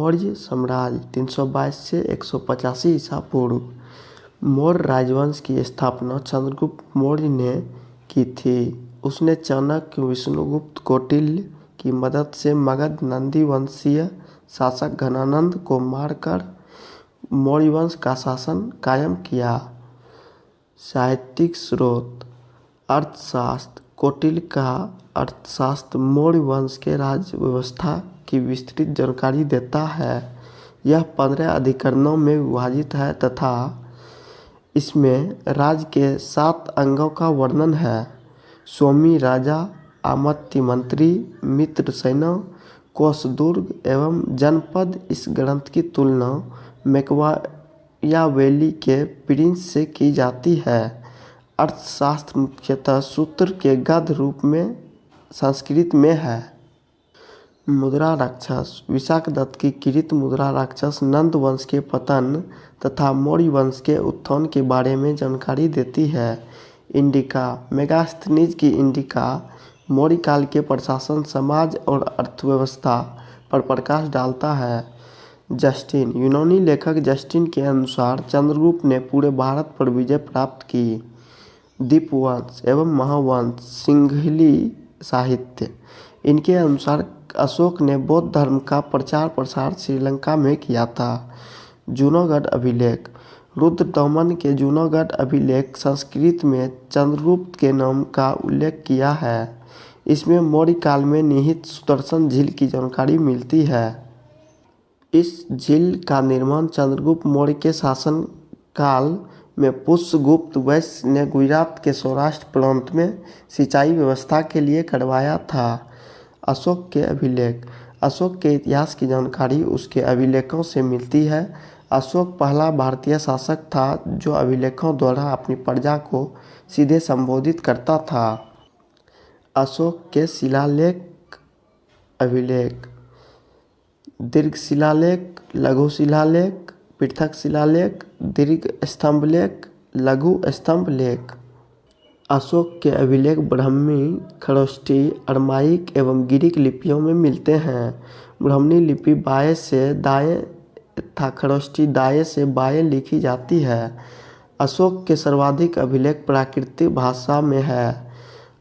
मौर्य साम्राज्य 322 से 185 ईसा पूर्व। मौर्य राजवंश की स्थापना चंद्रगुप्त मौर्य ने की थी। उसने चाणक्य, विष्णुगुप्त कौटिल्य की मदद से मगध नंदी वंशीय शासक घनानंद को मारकर मौर्य वंश का शासन कायम किया। साहित्यिक स्रोत: अर्थशास्त्र। कौटिल्य का अर्थशास्त्र मौर्य वंश के राज्य व्यवस्था की विस्तृत जानकारी देता है। यह 15 अधिकरणों में विभाजित है तथा इसमें राज्य के 7 अंगों का वर्णन है। स्वामी राजा, आमत्य मंत्री, मित्र सेना, कोषदुर्ग एवं जनपद। इस ग्रंथ की तुलना मैकियावेली के प्रिंस से की जाती है। अर्थशास्त्र मुख्यतः सूत्र के गद्य रूप में संस्कृत में है। मुद्रा राक्षस। विशाखदत्त की कृत मुद्रा राक्षस नंद वंश के पतन तथा मौर्य वंश के उत्थान के बारे में जानकारी देती है। इंडिका। मेगास्थनीज की इंडिका मौर्य काल के प्रशासन, समाज और अर्थव्यवस्था पर प्रकाश डालता है। जस्टिन। यूनानी लेखक जस्टिन के अनुसार चंद्रगुप्त ने पूरे भारत पर विजय प्राप्त की। दीपवंश एवं महावंश। सिंहली साहित्य। इनके अनुसार अशोक ने बौद्ध धर्म का प्रचार प्रसार श्रीलंका में किया था। जूनागढ़ अभिलेख। रुद्रदमन के जूनागढ़ अभिलेख संस्कृत में चंद्रगुप्त के नाम का उल्लेख किया है। इसमें मौर्य काल में निहित सुदर्शन झील की जानकारी मिलती है। इस झील का निर्माण चंद्रगुप्त मौर्य के शासन काल में पुष्यगुप्त वैश्य ने गुजरात के सौराष्ट्र प्रांत में सिंचाई व्यवस्था के लिए करवाया था। अशोक के अभिलेख। अशोक के इतिहास की जानकारी उसके अभिलेखों से मिलती है। अशोक पहला भारतीय शासक था जो अभिलेखों द्वारा अपनी प्रजा को सीधे संबोधित करता था। अशोक के शिलालेख अभिलेख। दीर्घ शिलालेख, लघु शिलालेख, पृथक शिलालेख, दीर्घ स्तंभलेख, लघु स्तंभलेख। अशोक के अभिलेख ब्राह्मी, खरोष्ठी, अरमाइक एवं गिरिक लिपियों में मिलते हैं। ब्राह्मी लिपि बाएं से दाएं तथा खरोष्ठी दाएं से बाएं लिखी जाती है। अशोक के सर्वाधिक अभिलेख प्राकृतिक भाषा में है।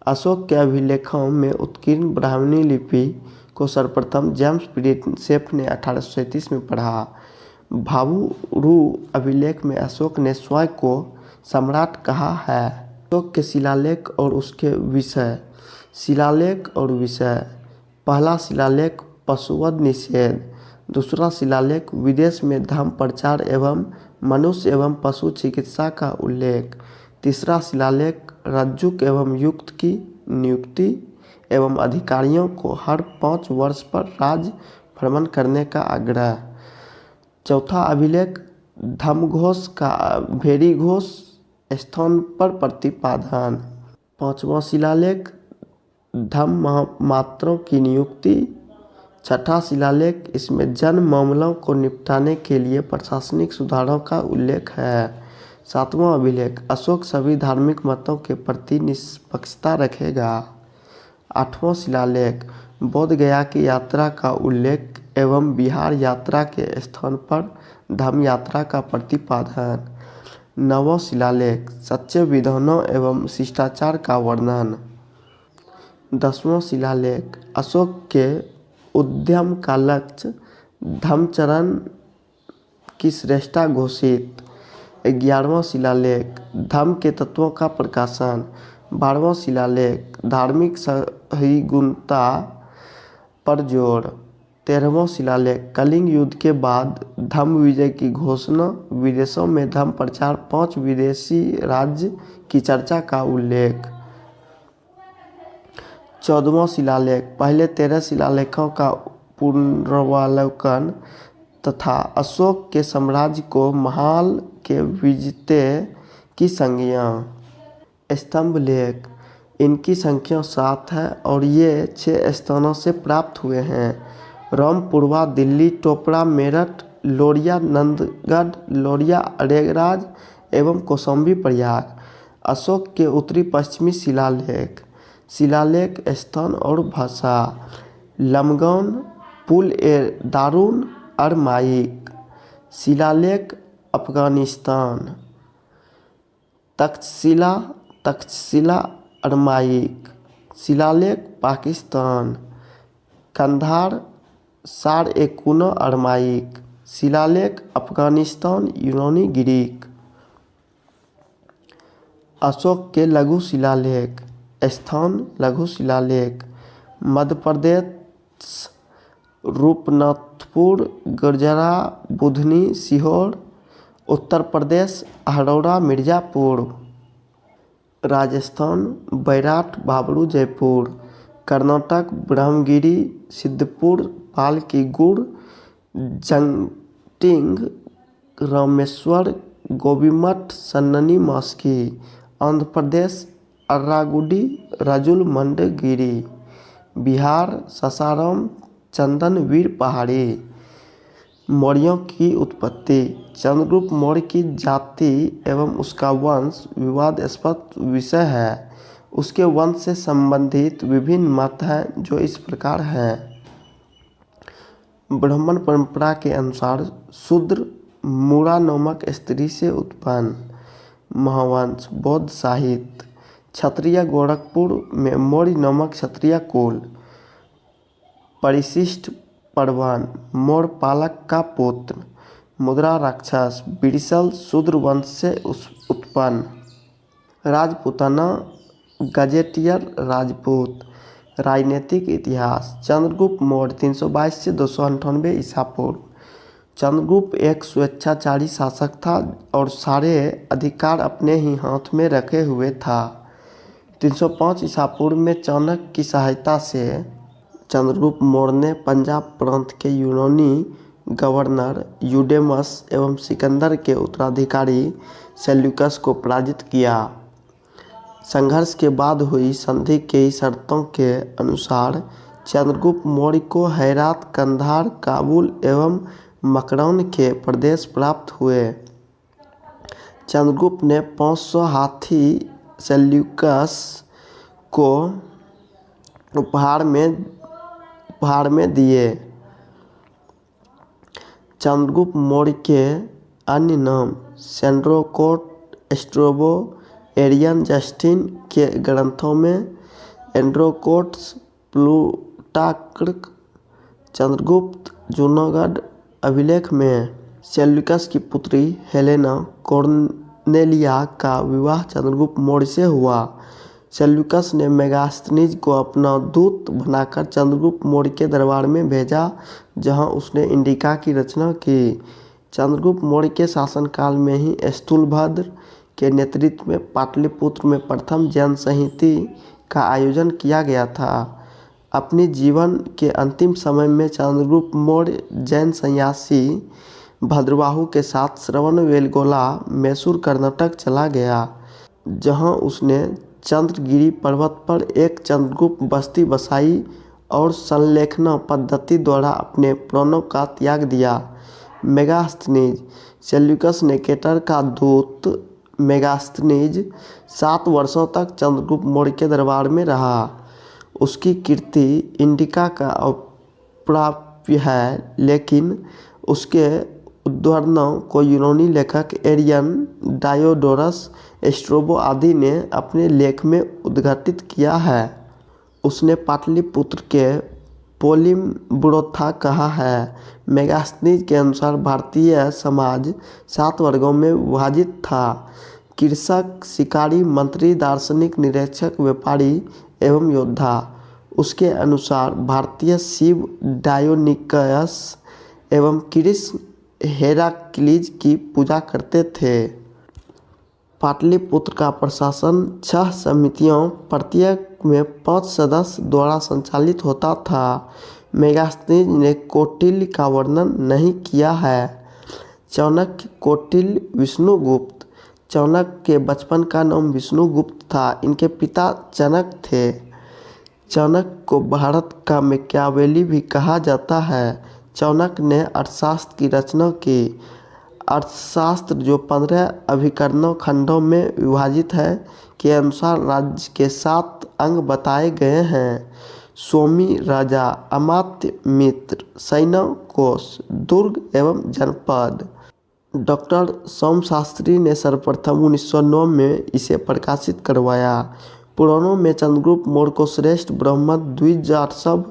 अशोक के अभिलेखों में उत्कीर्ण ब्राह्मी लिपि को सर्वप्रथम जेम्स प्रिंसेप ने 1837 में पढ़ा। भावुरु अभिलेख में अशोक ने स्वयं को सम्राट कहा है। अशोक के शिलालेख और उसके विषय। शिलालेख और विषय। पहला शिलालेख पशुवध निषेध। दूसरा शिलालेख विदेश में धर्म प्रचार एवं मनुष्य एवं पशु चिकित्सा का उल्लेख। तीसरा शिलालेख रज्जुक एवं युक्त की नियुक्ति एवं अधिकारियों को हर 5 वर्ष पर राज्य भ्रमण करने का आग्रह। चौथा अभिलेख धर्मघोष का भेड़ी घोष स्थान पर प्रतिपादन। पांचवा शिलालेख धर्म मात्रों की नियुक्ति। छठा शिलालेख इसमें जन मामलों को निपटाने के लिए प्रशासनिक सुधारों का उल्लेख है। सातवां अभिलेख अशोक सभी धार्मिक मतों के प्रति निष्पक्षता रखेगा। आठवां शिलालेख बोध गया की यात्रा का उल्लेख एवं बिहार यात्रा के स्थान पर धम्म यात्रा का प्रतिपादन। नववां शिलालेख सच्चे विधानों एवं शिष्टाचार का वर्णन। 10वां शिलालेख अशोक के उद्यम का लक्ष्य धम्मचरण की श्रेष्ठता घोषित। 11वां शिलालेख धर्म के तत्वों का प्रकाशन। 12वां शिलालेख धार्मिक सहिष्णुता पर जोर। 13वां शिलालेख कलिंग युद्ध के बाद धर्म विजय की घोषणा। विदेशों में धर्म प्रचार। 5 विदेशी राज्य की चर्चा का उल्लेख। 14वां शिलालेख पहले 13 शिलालेखों का पुनरावलोकन तथा अशोक के साम्राज्य को महाल के विजेता की संज्ञा। स्तंभ लेख इनकी संख्या 7 है और ये 6 स्थानों से प्राप्त हुए हैं। रामपुरवा, दिल्ली, टोपड़ा, मेरठ, लोरिया, नंदगढ़, लोरिया, अरेराज एवं कौशाम्बी प्रयाग। अशोक के उत्तरी पश्चिमी शिलालेख। स्थान और भाषा। लमगौन, पुल ए दारुन, अरमाइक। शिलालेख अफगानिस्तान। तक्षशिला तक्षशिला अरमाइक। शिलालेख पाकिस्तान। कंधार सार-ए-कुनो अरमाइक। शिलालेख अफगानिस्तान यूनानी ग्रीक। अशोक के लघु शिलालेख। स्थान लघु शिलालेख। मध्य प्रदेश रूपनाथपुर गरजरा बुधनी सीहोर। उत्तर प्रदेश हरौरा मिर्ज़ापुर। राजस्थान बैराट बाबरू जयपुर। कर्नाटक ब्रह्मगिरी सिद्धपुर पालकीगुड़ जंटिंग रामेश्वर गोबीमठ सन्ननी मास्की। आंध्र प्रदेश अर्रागुडी राजुल मंडगिरी। बिहार सासाराम चंदनवीर पहाड़ी। मौर्यों की उत्पत्ति। चंद्रगुप्त मौर्य की जाति एवं उसका वंश विवादास्पद विषय है। उसके वंश से संबंधित विभिन्न मत हैं जो इस प्रकार हैं। ब्राह्मण परंपरा के अनुसार शूद्र मूरा नामक स्त्री से उत्पन्न। महावंश बौद्ध साहित्य। क्षत्रिय गोरखपुर में मौर्य नामक क्षत्रिय कुल। परिशिष्ट परवन मौर्य पालक का पुत्र। मुद्रा राक्षस बिरसल शूद्र वंश से उत्पन्न। राजपूताना गजेटियर राजपूत। राजनीतिक इतिहास। चंद्रगुप्त मौर्य 322 से 298 ईसा पूर्व। चंद्रगुप्त एक स्वेच्छाचारी शासक था और सारे अधिकार अपने ही हाथ में रखे हुए था। 305 ईसा पूर्व में चाणक्य की सहायता से चंद्रगुप्त मौर्य ने पंजाब प्रांत के यूनानी गवर्नर यूडेमस एवं सिकंदर के उत्तराधिकारी सेल्यूकस को पराजित किया। संघर्ष के बाद हुई संधि की शर्तों के अनुसार चंद्रगुप्त मौर्य को हेरात कंधार काबुल एवं मकरान के प्रदेश प्राप्त हुए। चंद्रगुप्त ने 500 हाथी सेल्यूकस को उपहार में दिए। चंद्रगुप्त मौर्य के अन्य नाम सेंड्रोकोट स्ट्रोबो एरियन जस्टिन के ग्रंथों में एंड्रोकोट्स प्लूटार्क। चंद्रगुप्त जूनागढ़ अभिलेख में सेल्यूकस की पुत्री हेलेना कॉर्नेलिया का विवाह चंद्रगुप्त मौर्य से हुआ। सेल्यूकस ने मेगास्थनीज को अपना दूत बनाकर चंद्रगुप्त मौर्य के दरबार में भेजा, जहां उसने इंडिका की रचना की। चंद्रगुप्त मौर्य के शासनकाल में ही स्थूलभद्र के नेतृत्व में पाटलिपुत्र में प्रथम जैन संहिता का आयोजन किया गया था। अपने जीवन के अंतिम समय में चंद्रगुप्त मौर्य जैन सन्यासी भद्रबाहु के साथ श्रवणबेलगोला मैसूर कर्नाटक चला गया, जहां उसने चंद्रगिरी पर्वत पर एक चंद्रगुप्त बस्ती बसाई और संलेखना पद्धति द्वारा अपने प्राणों का त्याग दिया। मेगास्थनीज। सेल्यूकस निकेटर का दूत मेगास्थनीज 7 वर्षों तक चंद्रगुप्त मौर्य के दरबार में रहा। उसकी कीर्ति इंडिका का अप्राप्य है, लेकिन उसके उद्धरणों को यूनानी लेखक एरियन डायोडोरस स्ट्रोबो आदि ने अपने लेख में उद्घाटित किया है। उसने पाटलिपुत्र के पोलिम्ब्रोथा कहा है। मेगास्थनीज के अनुसार भारतीय समाज 7 वर्गों में विभाजित था: कृषक, शिकारी, मंत्री, दार्शनिक, निरीक्षक, व्यापारी एवं योद्धा। उसके अनुसार भारतीय शिव डायोनिकस एवं कृष्ण हेराक्लीज की पूजा करते थे। पाटलिपुत्र का प्रशासन 6 समितियों प्रत्येक में 5 सदस्य द्वारा संचालित होता था। मेगास्थनीज ने कौटिल्य का वर्णन नहीं किया है। चाणक्य, कौटिल्य, विष्णुगुप्त। चाणक्य के बचपन का नाम विष्णुगुप्त था। इनके पिता चाणक्य थे। चाणक्य को भारत का मैकियावेली भी कहा जाता है। चाणक्य ने अर्थशास्त्र की रचना की। अर्थशास्त्र, जो 15 अभिकरणों खंडों में विभाजित है, के अनुसार राज्य के 7 अंग बताए गए हैं: स्वामी राजा, अमात्य मित्र, सेना कोश, दुर्ग एवं जनपद। डॉक्टर सोमशास्त्री ने सर्वप्रथम 1909 में इसे प्रकाशित करवाया। पुराणों में चंद्रगुप्त मौर्य को श्रेष्ठ ब्राह्मण द्विजार्षभ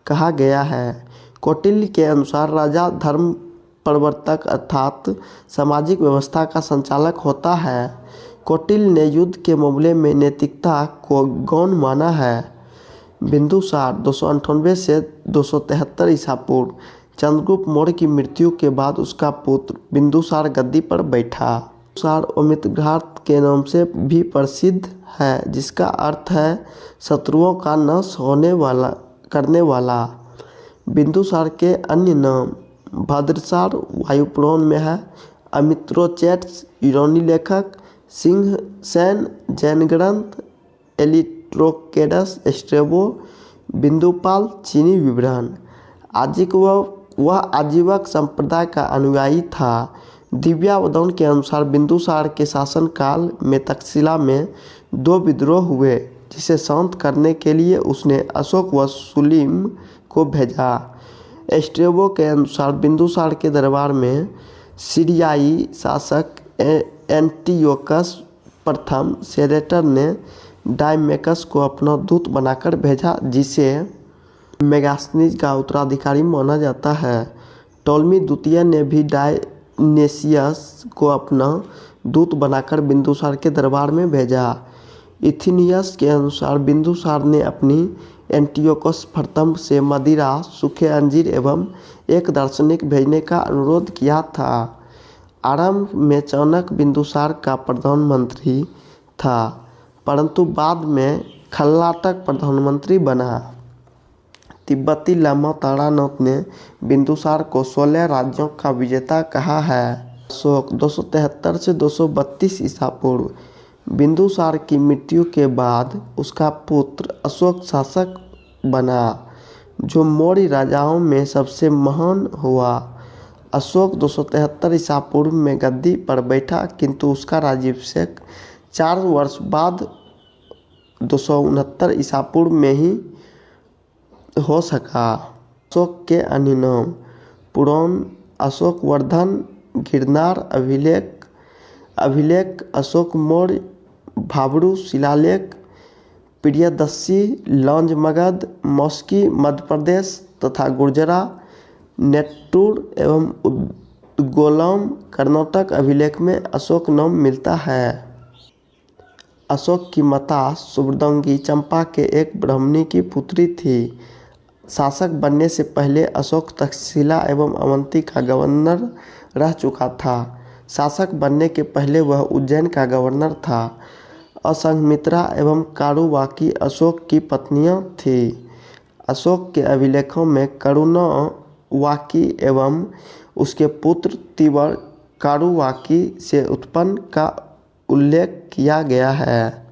कहा गया है। कौटिल्य के अनुसार राजा धर्म प्रवर्तक अर्थात सामाजिक व्यवस्था का संचालक होता है। कौटिल्य ने युद्ध के मामले में नैतिकता को गौण माना है। बिंदुसार 298 से 273 ईसा पूर्व। चंद्रगुप्त मौर्य की मृत्यु के बाद उसका पुत्र बिंदुसार गद्दी पर बैठा। बिंदुसार अमितघात के नाम से भी प्रसिद्ध है, जिसका अर्थ है शत्रुओं का नाश करने वाला। बिंदुसार के अन्य नाम भद्रसार वायुपुराण में है, अमित्रोचैट्स यूनानी लेखक, सिंहसेन जैन ग्रंथ, एलिट्रोकेडस स्ट्रेबो, बिंदुपाल चीनी विवरण। वह आजीवक संप्रदाय का अनुयायी था। दिव्यावधन के अनुसार बिंदुसार के शासनकाल में तक्षशिला में 2 विद्रोह हुए, जिसे शांत करने के लिए उसने अशोक व सुलीम को भेजा। स्ट्रेबो के अनुसार बिंदुसार के दरबार में सीरियाई शासक एंटियोकस प्रथम सेरेटर ने डायमेकस को अपना दूत बनाकर भेजा, जिसे मेगास्थनीज का उत्तराधिकारी माना जाता है। टॉलमी द्वितीय ने भी डायनेसियस को अपना दूत बनाकर बिंदुसार के दरबार में भेजा। इथिनियस के अनुसार बिंदुसार ने अपनी एंटियोकस प्रथम से मदिरा, सूखे अंजीर एवं एक दार्शनिक भेजने का अनुरोध किया था। आरंभ में चाणक्य बिंदुसार का प्रधानमंत्री था, परंतु बाद में खल्लाटक प्रधानमंत्री बना। तिब्बती लामा तारानाथ ने बिंदुसार को 16 राज्यों का विजेता कहा है। अशोक 273 से 232 ईसा पूर्व। बिंदुसार की मृत्यु के बाद उसका पुत्र अशोक शासक बना, जो मौर्य राजाओं में सबसे महान हुआ। अशोक 273 ईसा पूर्व में गद्दी पर बैठा, किंतु उसका राज्याभिषेक 4 वर्ष बाद 269 ईसा पूर्व में ही हो सका। अशोक के अन्य नाम पुराण अशोकवर्धन, गिरनार अभिलेख अशोक मौर्य, भाबरू शिलालेख, प्रियदर्शी लॉन्ज मगध, मौस्की मध्य प्रदेश तथा गुर्जरा, नेट्टूर एवं उद्गोलम कर्नाटक अभिलेख में अशोक नाम मिलता है। अशोक की माता सुब्रदंगी चंपा के एक ब्राह्मणी की पुत्री थी। शासक बनने से पहले अशोक तक्षशिला एवं अवंती का गवर्नर रह चुका था। शासक बनने के पहले वह उज्जैन का गवर्नर था। असंघमित्रा एवं कारुवाकी अशोक की पत्नियां थीं। अशोक के अभिलेखों में करुणावाकी एवं उसके पुत्र तीवर कारुवाकी से उत्पन्न का उल्लेख किया गया है।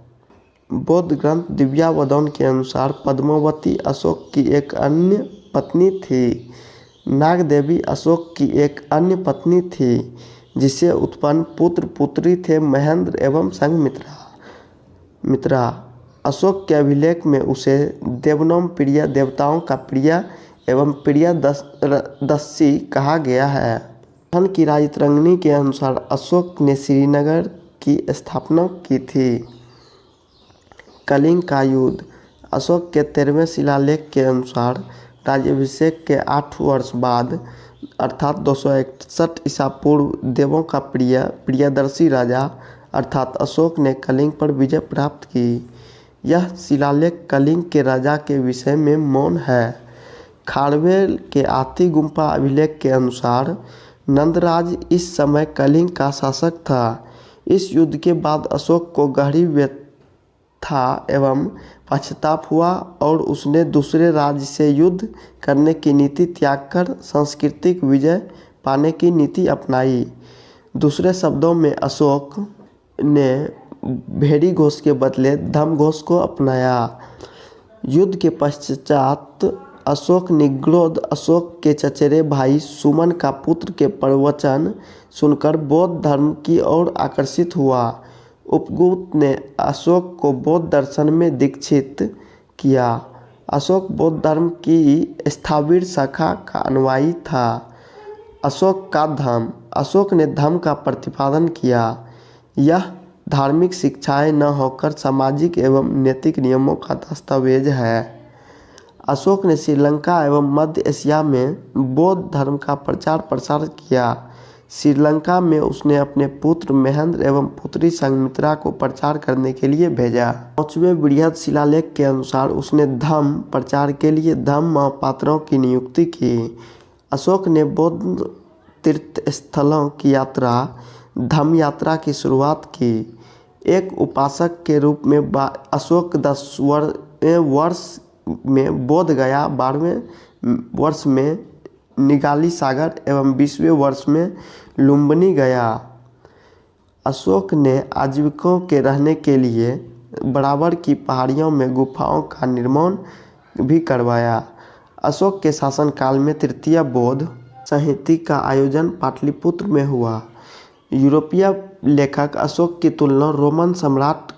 बौद्ध ग्रंथ दिव्यावधन के अनुसार पद्मावती अशोक की एक अन्य पत्नी थी। नागदेवी अशोक की एक अन्य पत्नी थी, जिसे उत्पन्न पुत्र पुत्री थे महेंद्र एवं संघमित्रा। अशोक के अभिलेख में उसे देवनाम प्रिय, देवताओं का प्रिय एवं प्रियदर्शी कहा गया है। धन की राजतरंगिणी के अनुसार अशोक ने श्रीनगर की स्थापना की थी। कलिंग का युद्ध अशोक के 13वें शिलालेख के अनुसार राज्याभिषेक के 8 वर्ष बाद अर्थात 261 ईसा पूर्व देवों का प्रियदर्शी राजा अर्थात अशोक ने कलिंग पर विजय प्राप्त की। यह शिलालेख कलिंग के राजा के विषय में मौन है। खारवेल के आती गुम्पा अभिलेख के अनुसार नंदराज इस समय कलिंग का शासक था। इस युद्ध के बाद अशोक को गहरी व्यथा एवं पश्चाताप हुआ और उसने दूसरे राज्य से युद्ध करने की नीति त्याग कर सांस्कृतिक विजय पाने की नीति अपनाई। दूसरे शब्दों में अशोक ने भेड़ी घोष के बदले धम घोष को अपनाया। युद्ध के पश्चात अशोक निग्रोध अशोक के चचेरे भाई सुमन का पुत्र के प्रवचन सुनकर बौद्ध धर्म की ओर आकर्षित हुआ। उपगुप्त ने अशोक को बौद्ध दर्शन में दीक्षित किया। अशोक बौद्ध धर्म की स्थाविर शाखा का अनुयायी था। अशोक का धम्म। अशोक ने धम्म का प्रतिपादन किया। यह धार्मिक शिक्षाएं न होकर सामाजिक एवं नैतिक नियमों का दस्तावेज है। अशोक ने श्रीलंका एवं मध्य एशिया में बौद्ध धर्म का प्रचार प्रसार किया। श्रीलंका में उसने अपने पुत्र महेंद्र एवं पुत्री संघमित्रा को प्रचार करने के लिए भेजा। 5वें बृहद शिलालेख के अनुसार उसने धम्म प्रचार के लिए धम्म महापात्रों की नियुक्ति की। अशोक ने बौद्ध तीर्थ स्थलों की यात्रा धम्म यात्रा की शुरुआत की। एक उपासक के रूप में अशोक 10वें वर्ष में बोध गया, 12वें वर्ष में निगाली सागर एवं 20वें वर्ष में लुम्बिनी गया। अशोक ने आजीविकों के रहने के लिए बराबर की पहाड़ियों में गुफाओं का निर्माण भी करवाया। अशोक के शासनकाल में तृतीय बौद्ध संहिता का आयोजन पाटलिपुत्र में हुआ। यूरोपीय लेखक अशोक की तुलना रोमन सम्राट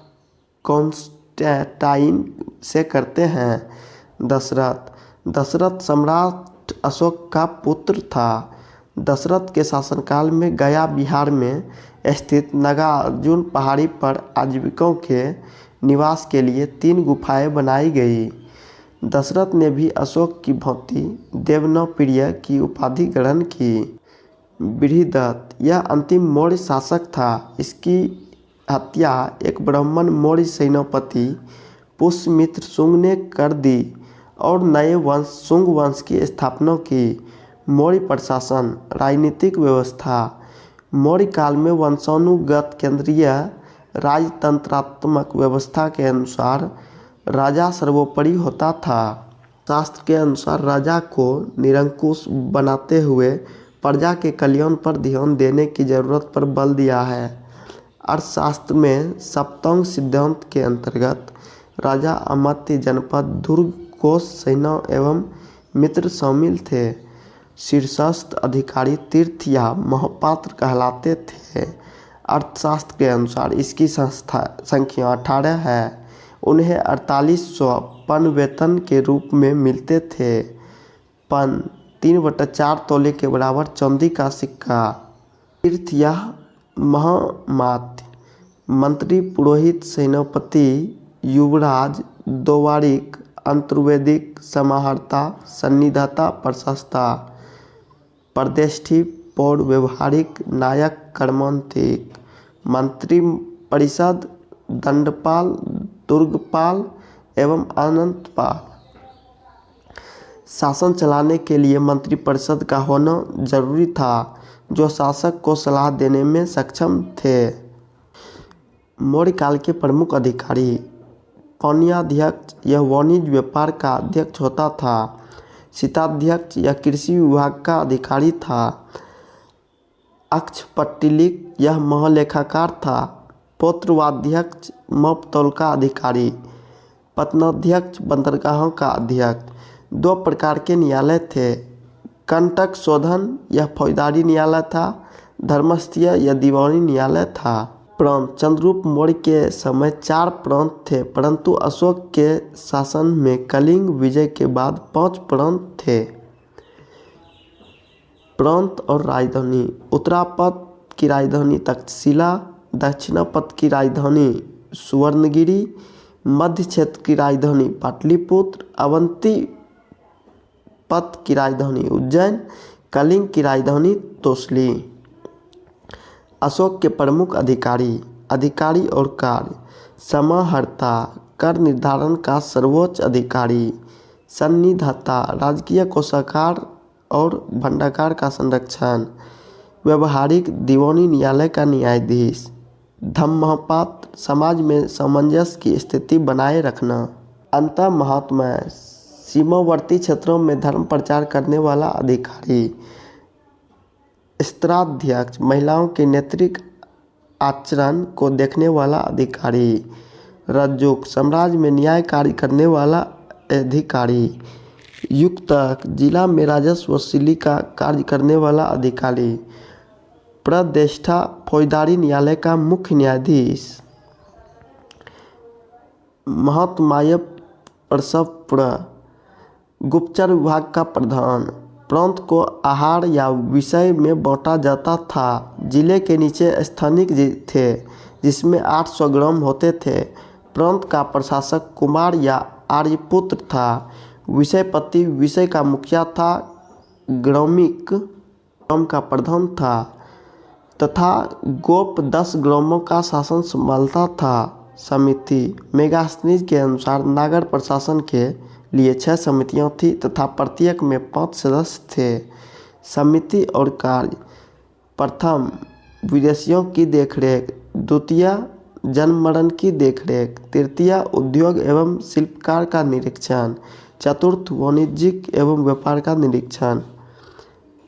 कॉन्स्टेंटाइन से करते हैं। दशरथ सम्राट अशोक का पुत्र था। दशरथ के शासनकाल में गया बिहार में स्थित नागार्जुन पहाड़ी पर आजीविकों के निवास के लिए 3 गुफाएं बनाई गई। दशरथ ने भी अशोक की भांति देवनप्रिय की उपाधि ग्रहण की। बृहदत्त यह अंतिम मौर्य शासक था। इसकी हत्या एक ब्राह्मण मौर्य सेनापति पुष्यमित्र शुंग ने कर दी और नए वंश शुंग वंश की स्थापना की। मौर्य प्रशासन राजनीतिक व्यवस्था। मौर्य काल में वंशानुगत केंद्रीय राजतंत्रात्मक व्यवस्था के अनुसार राजा सर्वोपरि होता था। शास्त्र के अनुसार राजा को निरंकुश बनाते हुए प्रजा के कल्याण पर ध्यान देने की जरूरत पर बल दिया है। अर्थशास्त्र में सप्तंग सिद्धांत के अंतर्गत राजा, अमात्य, जनपद, दुर्ग, कोष, सेना एवं मित्र शामिल थे। शीर्षस्थ अधिकारी तीर्थ या महापात्र कहलाते थे। अर्थशास्त्र के अनुसार इसकी संख्या 18 है। उन्हें 4800 पन वेतन के रूप में मिलते थे। पन 3/4 तोले के बराबर चांदी का सिक्का। तीर्थ या महामात्य मंत्री, पुरोहित, सेनापति, युवराज, दोवारिक, अंतर्वेदिक, समाहर्ता, सन्निधाता, प्रशस्ता, प्रदेष्ठी, पौर, व्यवहारिक, नायक, कर्मांतिक, मंत्री परिषद, दंडपाल, दुर्गपाल एवं अनंतपाल। शासन चलाने के लिए मंत्रिपरिषद का होना जरूरी था, जो शासक को सलाह देने में सक्षम थे। मौर्य काल के प्रमुख अधिकारी। पाण्याध्यक्ष यह वाणिज्य व्यापार का अध्यक्ष होता था। शीताध्यक्ष यह कृषि विभाग का अधिकारी था। अक्षपट्टिलिक यह महालेखाकार था। पौत्रवाध्यक्ष मपतौल का अधिकारी। पत्नाध्यक्ष बंदरगाहों का अध्यक्ष। 2 प्रकार के न्यायालय थे। कंटक शोधन यह फौजदारी न्यायालय था। धर्मस्थीय यह दीवानी न्यायालय था। प्रांत। चंद्रगुप्त मौर्य के समय 4 प्रांत थे, परंतु अशोक के शासन में कलिंग विजय के बाद 5 प्रांत थे। प्रांत और राजधानी। उत्तरापथ की राजधानी तक्षशिला, दक्षिणापथ की राजधानी सुवर्णगिरी, मध्य क्षेत्र की राजधानी पाटलिपुत्र, अवंती पथ की राजधानी उज्जैन, कलिंग की राजधानी तोसली। अशोक के प्रमुख अधिकारी और कार्य। समाहर्ता कर निर्धारण का सर्वोच्च अधिकारी। सन्निधाता राजकीय कोषागार और भंडागार का संरक्षण। व्यवहारिक दीवानी न्यायालय का न्यायाधीश। धम्म महापात्र समाज में सामंजस्य की स्थिति बनाए रखना। अंतः महात्मा सीमावर्ती क्षेत्रों में धर्म प्रचार करने वाला अधिकारी। स्त्राध्यक्ष महिलाओं के नैतिक आचरण को देखने वाला अधिकारी। रज्जुक साम्राज्य में न्याय कार्य करने वाला अधिकारी। युक्तक जिला में राजस्व वसूली का कार्य करने वाला अधिकारी। प्रदेष्टा फौजदारी न्यायालय का मुख्य न्यायाधीश। महात्माय प्रसव गुप्तचर विभाग का प्रधान। प्रांत को आहार या विषय में बांटा जाता था। जिले के नीचे स्थानिक थे जिसमें 800 ग्राम होते थे। प्रांत का प्रशासक कुमार या आर्यपुत्र था। विषयपति विषय का मुखिया था। ग्रामिक ग्राम का प्रधान था तथा गोप 10 ग्रामों का शासन संभालता था। समिति। मेगास्थनीज के अनुसार नगर प्रशासन के लिए 6 समितियां थी तथा प्रत्येक में 5 सदस्य थे। समिति और कार्य। प्रथम, विदेशियों की देखरेख। द्वितीय, जन्म मरण की देखरेख। तृतीय, उद्योग एवं शिल्पकार का निरीक्षण। चतुर्थ, वाणिज्यिक एवं व्यापार का निरीक्षण।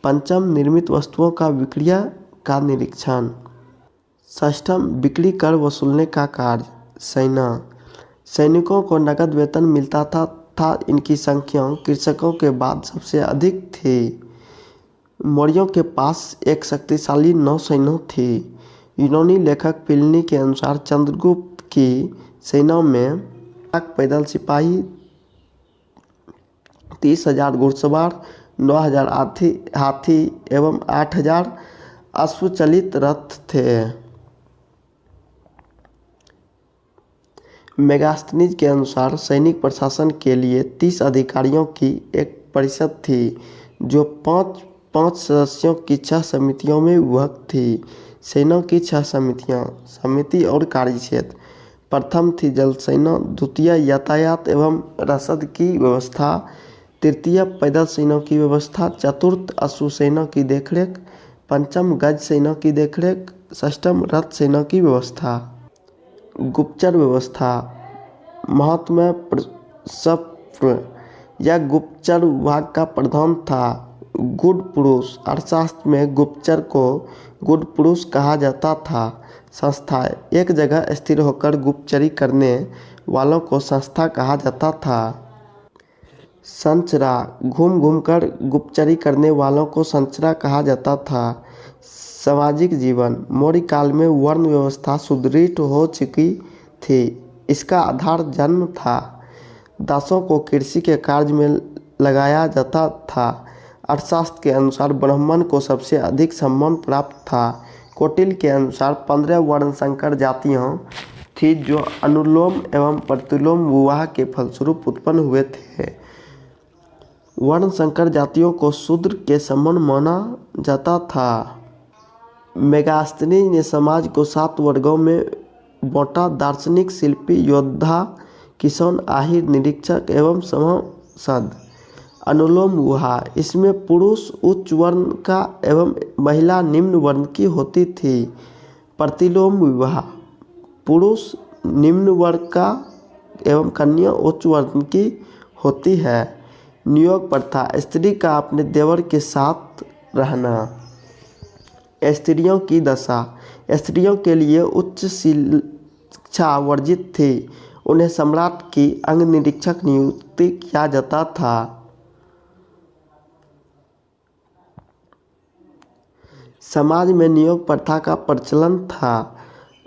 पंचम, निर्मित वस्तुओं का विक्रय का निरीक्षण। षष्ठम, बिक्री कर वसूलने का कार्य। सेना। सैनिकों को नकद वेतन मिलता था इनकी संख्या कृषकों के बाद सबसे अधिक थी। मौर्यों के पास एक शक्तिशाली नौसेना थी। यूनानी लेखक प्लिनी के अनुसार चंद्रगुप्त की सेना में 1 लाख पैदल सिपाही, 30,000 घुड़सवार, 9,000 हाथी एवं 8,000 अश्वचालित रथ थे। मेगास्थनीज के अनुसार सैनिक प्रशासन के लिए 30 अधिकारियों की एक परिषद थी जो 5 सदस्यों की 6 समितियों में विभक्त थी। सेना की 6 समितियां। समिति और कार्यक्षेत्र। प्रथम थी जल सेना। द्वितीय, यातायात एवं रसद की व्यवस्था। तृतीय, पैदल सेना की व्यवस्था। चतुर्थ, अश्व सेना की देखरेख। पंचम, गज सेना की देखरेख। षष्ठम, रथ सेना की व्यवस्था। गुप्तचर व्यवस्था। महात्मा प्रसप्र या गुप्तचर विभाग का प्रधान था। गुड पुरुष। अर्थशास्त्र में गुप्तचर को गुड पुरुष कहा जाता था। संस्था। एक जगह स्थिर होकर गुप्तचरी करने वालों को संस्था कहा जाता था। संचरा। घूम घूम कर गुप्तचरी करने वालों को संचरा कहा जाता था। सामाजिक जीवन। मौर्य काल में वर्ण व्यवस्था सुदृढ़ हो चुकी थी। इसका आधार जन्म था। दासों को कृषि के कार्य में लगाया जाता था। अर्थशास्त्र के अनुसार ब्राह्मण को सबसे अधिक सम्मान प्राप्त था। कौटिल्य के अनुसार 15 वर्ण संकर जातियां थी जो अनुलोम एवं प्रतिलोम विवाह के फलस्वरूप उत्पन्न हुए थे। वर्ण संकर जातियों को शूद्र के समान माना जाता था। मेगास्थनीज ने समाज को 7 वर्गों में बांटा। दार्शनिक, शिल्पी, योद्धा, किसान, आहिर, निरीक्षक एवं सभासद। अनुलोम विवाह। इसमें पुरुष उच्च वर्ण का एवं महिला निम्न वर्ण की होती थी। प्रतिलोम विवाह। पुरुष निम्न वर्ग का एवं कन्या उच्च वर्ण की होती है। नियोग प्रथा। स्त्री का अपने देवर के साथ रहना। स्त्रियों की दशा। स्त्रियों के लिए उच्च शिक्षा वर्जित थी। उन्हें सम्राट की अंग निरीक्षक नियुक्त किया जाता था। समाज में नियोग प्रथा का प्रचलन था।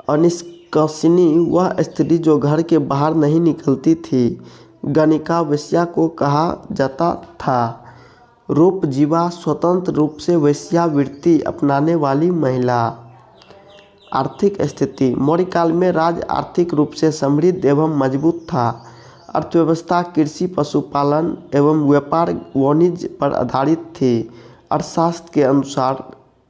अनिष्कासिनी वह स्त्री जो घर के बाहर नहीं निकलती थी। गणिका वेश्या को कहा जाता था। रूप जीवा। स्वतंत्र रूप से वेश्यावृत्ति अपनाने वाली महिला। आर्थिक स्थिति। मौर्य काल में राज्य आर्थिक रूप से समृद्ध एवं मजबूत था। अर्थव्यवस्था कृषि, पशुपालन एवं व्यापार वाणिज्य पर आधारित थी। अर्थशास्त्र के अनुसार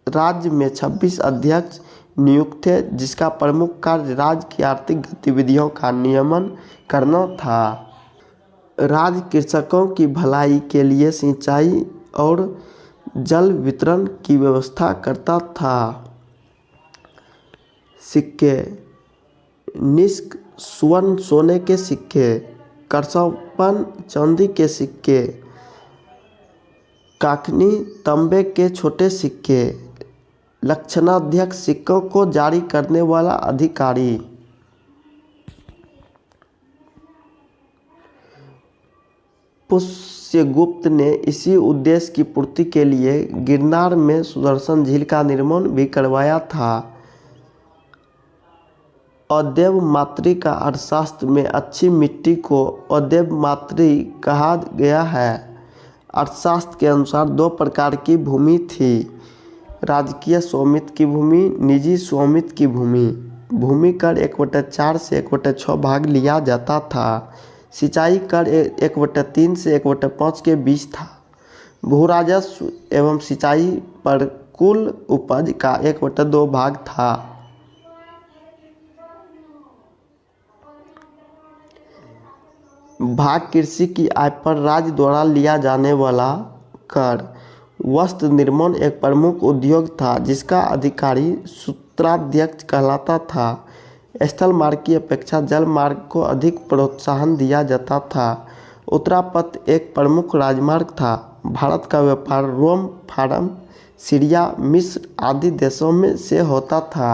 राज्य में 26 अध्यक्ष नियुक्त थे जिसका प्रमुख कार्य राज्य की आर्थिक गतिविधियों का नियमन करना था। राज्य कृषकों की भलाई के लिए सिंचाई और जल वितरण की व्यवस्था करता था। सिक्के। निष्क स्वर्ण सोने के सिक्के। करसोपन चांदी के सिक्के। काकनी तांबे के छोटे सिक्के। लक्षणाध्यक्ष सिक्कों को जारी करने वाला अधिकारी। पुष्यगुप्त ने इसी उद्देश्य की पूर्ति के लिए गिरनार में सुदर्शन झील का निर्माण भी करवाया था। अदैव मात्री का अर्थशास्त्र में अच्छी मिट्टी को अदैव मात्री कहा गया है। अर्थशास्त्र के अनुसार दो प्रकार की भूमि थी, राजकीय स्वामित्व की भूमि, निजी स्वामित्व की भूमि। भूमि कर 1/4 से 1/6 भाग लिया जाता था। सिंचाई कर 1/3 से 1/5 के बीच था। भू राजस्व एवं सिंचाई पर कुल उपज का 1/2 भाग था। भाग कृषि की आय पर राज्य द्वारा लिया जाने वाला कर। वस्त्र निर्माण एक प्रमुख उद्योग था जिसका अधिकारी सूत्राध्यक्ष कहलाता था। स्थल मार्ग की अपेक्षा जल मार्ग को अधिक प्रोत्साहन दिया जाता था। उत्तरापथ एक प्रमुख राजमार्ग था। भारत का व्यापार रोम, फारम, सीरिया, मिस्र आदि देशों में से होता था।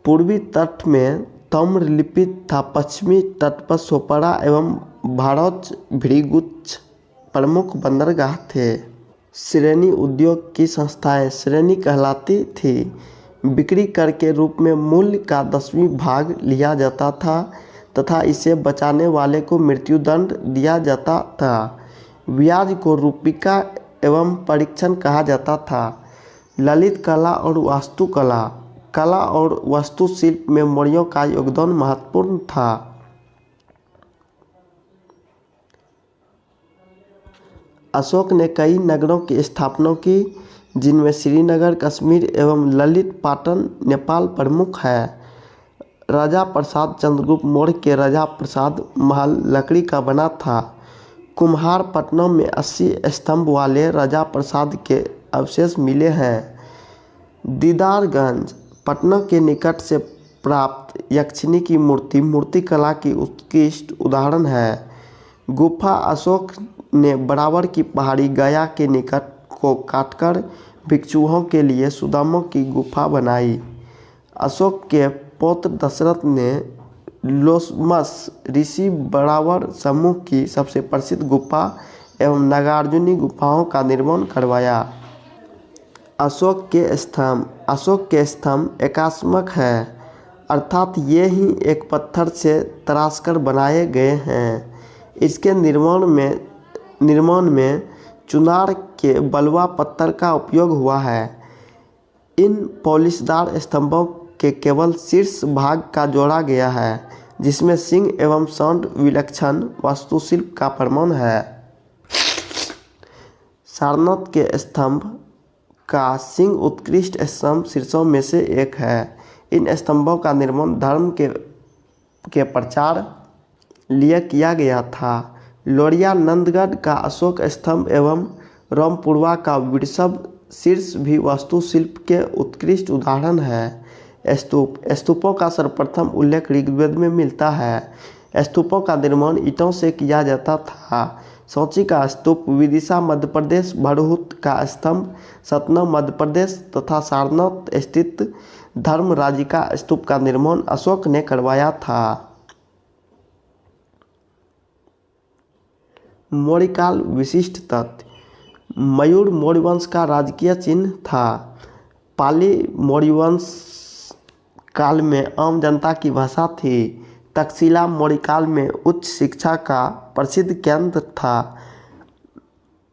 पूर्वी तट में ताम्रलिप्ति था। पश्चिमी तट पर सोपारा एवं भरूच भृगुच प्रमुख बंदरगाह थे। श्रेणी उद्योग की संस्थाएं श्रेणी कहलाती थी। बिक्री कर के रूप में मूल्य का 10वां भाग लिया जाता था तथा इसे बचाने वाले को मृत्युदंड दिया जाता था। ब्याज को रूपिका एवं परीक्षण कहा जाता था। ललित कला और वास्तुकला। कला और वास्तुशिल्प में मौर्यों का योगदान महत्वपूर्ण था। अशोक ने कई नगरों की स्थापना की जिनमें श्रीनगर कश्मीर एवं ललित पाटन नेपाल प्रमुख है। राजा प्रसाद चंद्रगुप्त मौर्य के राजा प्रसाद महल लकड़ी का बना था। कुम्हार पटना में 80 स्तंभ वाले राजा प्रसाद के अवशेष मिले हैं। दीदारगंज पटना के निकट से प्राप्त यक्षिणी की मूर्ति मूर्तिकला की उत्कृष्ट उदाहरण है। गुफा अशोक ने बराबर की पहाड़ी गया के निकट को काटकर भिक्षुओं के लिए सुदामा की गुफा बनाई। अशोक के पौत्र दशरथ ने लोमस ऋषि बराबर समूह की सबसे प्रसिद्ध गुफा एवं नागार्जुनी गुफाओं का निर्माण करवाया। अशोक के स्तंभ एकात्मक है, अर्थात ये ही एक पत्थर से तराशकर बनाए गए हैं। इसके निर्माण में चुनार के बलुआ पत्थर का उपयोग हुआ है। इन पॉलिशदार स्तंभों के केवल शीर्ष भाग का जोड़ा गया है जिसमें सिंह एवं सांड विलक्षण वास्तुशिल्प का प्रमाण है। सारनाथ के स्तंभ का सिंह उत्कृष्ट स्तंभ शीर्षों में से एक है। इन स्तंभों का निर्माण धर्म के प्रचार लिए किया गया था। लोरिया नंदगढ़ का अशोक स्तंभ एवं रामपुरवा का वृषभ शीर्ष भी वास्तुशिल्प के उत्कृष्ट उदाहरण है। स्तूपों का सर्वप्रथम उल्लेख ऋग्वेद में मिलता है। स्तूपों का निर्माण ईंटों से किया जाता था। सांची का स्तूप विदिशा मध्य प्रदेश, भरहुत का स्तंभ सतना मध्य प्रदेश तथा सारनाथ स्थित धर्मराजिका स्तूप का निर्माण अशोक ने करवाया था। मौर्यकाल विशिष्ट तथ्य। मयूर मौर्य वंश का राजकीय चिन्ह था। पाली मौर्य वंश काल में आम जनता की भाषा थी। तक्षशिला मौर्य काल में उच्च शिक्षा का प्रसिद्ध केंद्र था।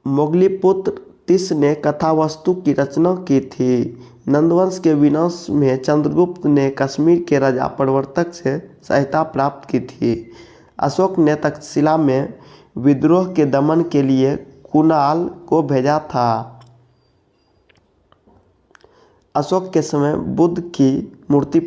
मोगलीपुत्र तिस ने कथावस्तु की रचना की थी। नंदवंश के विनाश में चंद्रगुप्त ने कश्मीर के राजा प्रवर्तक से सहायता प्राप्त की थी। अशोक ने तक्षशिला में विद्रोह के दमन के लिए कुणाल को भेजा था। अशोक के समय बुद्ध की मूर्ति